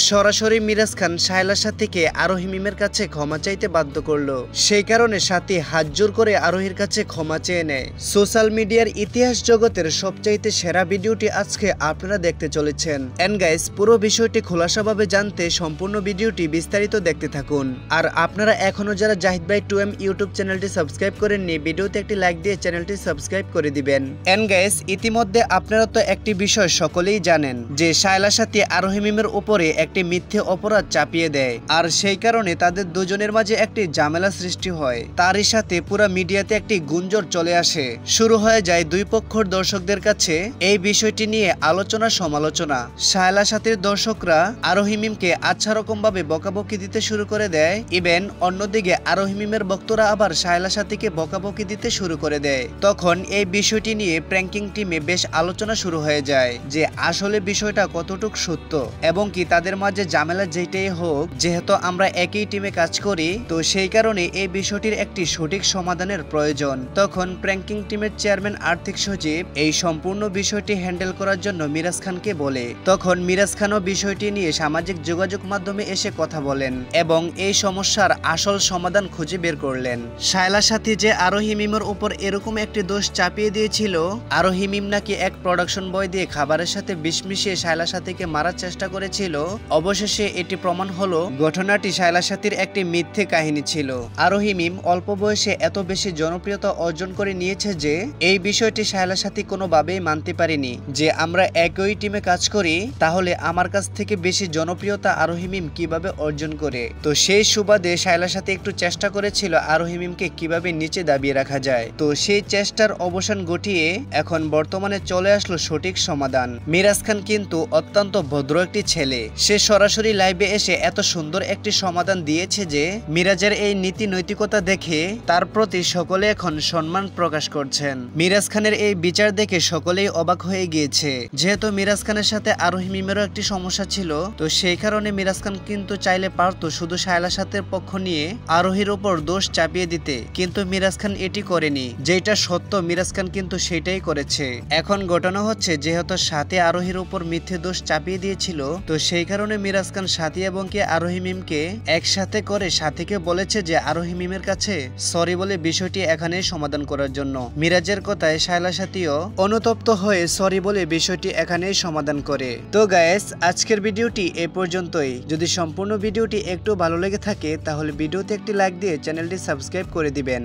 সরাসরি মিরাজ খান শায়লা সাথীকে আরোহী মিমের কাছে ক্ষমা চাইতে বাধ্য করলো। সেই কারণে সাথী হাত জোর করে আরোহীর কাছে ক্ষমা চেয়ে নেয়। সোশ্যাল মিডিয়ার ইতিহাস জগতের সবচাইতে সেরা ভিডিওটি আজকে আপনারা দেখতে চলেছেন। এন্ড গাইস, পুরো বিষয়টি খোলাসাভাবে জানতে সম্পূর্ণ ভিডিওটি বিস্তারিত দেখতে থাকুন। আর আপনারা এখনো যারা জাহিদ ভাই 2M ইউটিউব চ্যানেলটি সাবস্ক্রাইব করেননি, ভিডিওতে একটি লাইক দিয়ে চ্যানেলটি সাবস্ক্রাইব করে দিবেন। এন্ড গাইস, ইতিমধ্যে আপনারা তো একটি বিষয় সকলেই জানেন যে শায়লা সাথী আরোহী মিমের উপরে একটি মিথ্যে অপরাধ চাপিয়ে দেয়, আর সেই কারণে তাদের দুজনের মাঝে একটি ঝামেলা সৃষ্টি হয়। তারই সাথে পুরো মিডিয়াতে একটি গুঞ্জন চলে আসে। শুরু হয়ে যায় দুই পক্ষের দর্শকদের কাছে এই বিষয়টি নিয়ে আলোচনা সমালোচনা। শায়লা সাথীর দর্শকরা আরোহী মিমকে আচ্ছা রকম ভাবে বকাবকি দিতে শুরু করে দেয়। ইভেন অন্যদিকে আরোহী মিমের ভক্তরা আবার শায়লা সাথীকে বকাবকি দিতে শুরু করে দেয়। তখন এই বিষয়টি নিয়ে প্র্যাঙ্কিং টিমে বেশ আলোচনা শুরু হয়ে যায় যে আসলে বিষয়টা কতটুকু সত্য, এবং কি তাদের মাঝে ঝামেলা যেটাই হোক, যেহেতু আমরা একই টিমে কাজ করি, তো সেই কারণে এই বিষয়টির একটি সঠিক সমাধানের প্রয়োজন। তখন প্র্যাঙ্কিং টিমের চেয়ারম্যান আর্থিক সচিব এই সম্পূর্ণ বিষয়টি হ্যান্ডেল করার জন্য মিরাজ খানকে বলে। তখন মিরাজ খানও বিষয়টি নিয়ে সামাজিক যোগাযোগ মাধ্যমে এসে কথা বলেন এবং এই সমস্যার আসল সমাধান খুঁজে বের করলেন। শায়লা সাথী যে আরোহী মিমের উপর এরকম একটি দোষ চাপিয়ে দিয়েছিল, আরোহী মিম নাকি এক প্রোডাকশন বয় দিয়ে খাবারের সাথে বিষ মিশিয়ে শায়লা সাথীকে মারার চেষ্টা করেছিল, অবশেষে এটি প্রমাণ হলো ঘটনাটি শায়লা সাথীর একটি মিথ্যে কাহিনী ছিল। আরোহী মিম অল্প বয়সে এত বেশি জনপ্রিয়তা অর্জন করে নিয়েছে যে এই বিষয়টি শায়লা সাথী কোনোভাবেই মানতে পারেনি যে আমরা একই টিমে কাজ করি, তাহলে আমার কাছ থেকে বেশি জনপ্রিয়তা আরোহী মিম কিভাবে অর্জন করে। তো সেই সুবাদে শায়লা সাথী একটু চেষ্টা করেছিল আরোহী মিমকে কিভাবে নিচে দাবিয়ে রাখা যায়। তো সেই চেষ্টার অবসান ঘটিয়ে এখন বর্তমানে চলে আসলো সঠিক সমাধান। মিরাজ খান কিন্তু অত্যন্ত ভদ্র একটি ছেলে। সে সরাসরি লাইভে এসে এত সুন্দর একটি সমাধান দিয়েছে যে মিরাজের এই নীতি নৈতিকতা দেখে তার প্রতি সকলে এখন সম্মান প্রকাশ করছেন। মিরাজ খানের এই বিচার দেখে সকলেই অবাক হয়ে গিয়েছে। যেহেতু মিরাজ খানের সাথে আরোহী মিমেরও একটি সমস্যা ছিল, তো সেই কারণে মিরাজ খান কিন্তু চাইলে পারতো শুধু শায়লা সাথীর পক্ষ নিয়ে আরোহীর উপর দোষ চাপিয়ে দিতে, কিন্তু মিরাজ খান এটি করেনি। যেটা সত্য মিরাজ খান কিন্তু সেটাই করেছে। এখন ঘটনা হচ্ছে যেহেতু সাথী আরোহীর উপর মিথ্যে দোষ চাপিয়ে দিয়েছিল, তো সেই কারণে মিরাজ খান সাথী এবং কি আরোহী মিমকে একসাথে করে সাথীকে বলেছে যে আরোহী মিমের কাছে সরি বলে বিষয়টি এখানেই সমাধান করার জন্য। মিরাজের কথায় শায়লা সাথীও অনুতপ্ত হয়ে সরি বলে বিষয়টি এখানেই সমাধান করে। তো গাইস, আজকের ভিডিওটি এ পর্যন্তই। যদি সম্পূর্ণ ভিডিওটি একটু ভালো লেগে থাকে তাহলে ভিডিওতে একটি লাইক দিয়ে চ্যানেলটি সাবস্ক্রাইব করে দিবেন।